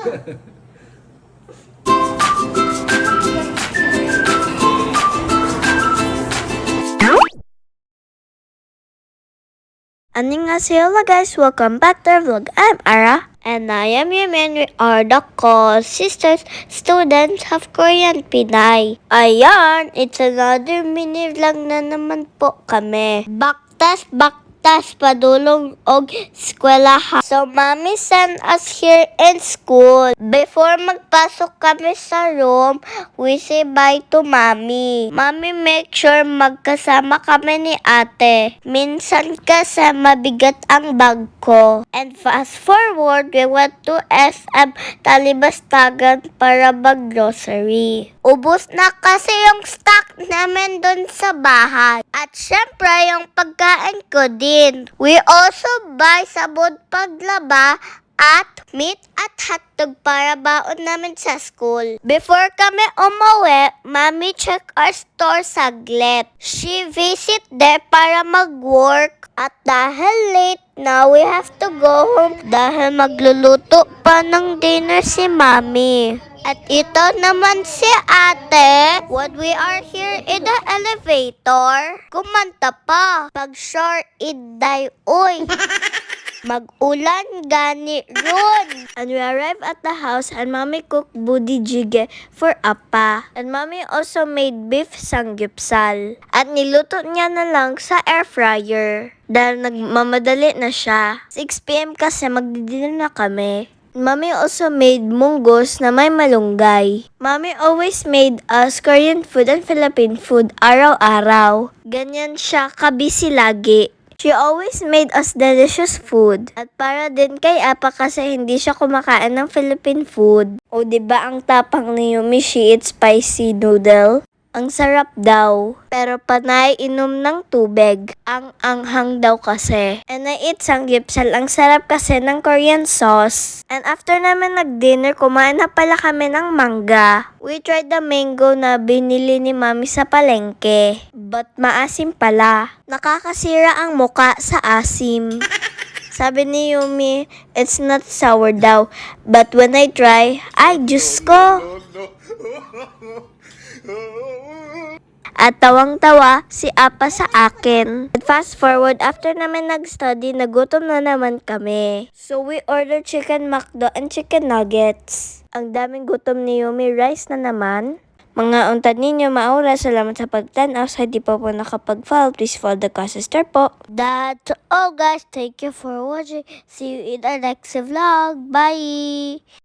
Annyeonghaseyo guys, welcome back to our vlog. I'm Ara. And I am Yemen. We are the co-sisters, students of Korean Pinay. Ayan, it's another mini vlog na naman po kami. Baktas, padulong og eskwelahan. So, mommy sent us here in school. Before magpasok kami sa room, we say bye to mommy. Mommy make sure magkasama kami ni ate. Minsan kasi mabigat ang bag ko. And fast forward, we went to SM Talibastagan para mag-grocery. Ubus na kasi yung stock namin dun sa bahay. At syempre, yung pagkain ko din. We also buy sabon paglaba at meat at hotdog para baon namin sa school. Before kami umuwi, mommy check our store saglit. She visit there para mag-work. At dahil late na, we have to go home dahil magluluto pa ng dinner si mommy. At ito naman si ate. When we are here in the elevator, kumanta pa. Pag sure iday, oy. Mag-ulan gani ron. And we arrived at the house and mommy cooked budi jjigae for Appa. And mommy also made beef samgyeopsal. At niluto niya na lang sa air fryer. Dahil nagmamadali na siya. 6 PM kasi magdidinner na kami. Mommy also made munggos na may malunggay. Mommy always made us Korean food and Philippine food araw-araw. Ganyan siya kabisi lagi. She always made us delicious food. At para din kay Appa kasi hindi siya kumakain ng Philippine food. O diba ang tapang ni Yumi, she eats spicy noodle? Ang sarap daw. Pero panay inom ng tubig. Ang anghang daw kasi. And I eat samgyeopsal. Ang sarap kasi ng Korean sauce. And after namin nag-dinner, kumain na pala kami ng mangga. We tried the mango na binili ni mami sa palengke. But maasim pala. Nakakasira ang muka sa asim. Sabi ni Yumi, it's not sour daw. But when I try, ay Diyos ko! At tawang-tawa si Appa sa akin. At fast forward, after namin nag-study, nagutom na naman kami. So we ordered chicken McDo and chicken nuggets. Ang daming gutom ni Yumi, rice na naman. Mga untad ninyo, maura, salamat sa pagtanaw. Sa di pa po nakapag-follow, please follow the co-sister po. That's all guys. Thank you for watching. See you in our next vlog. Bye!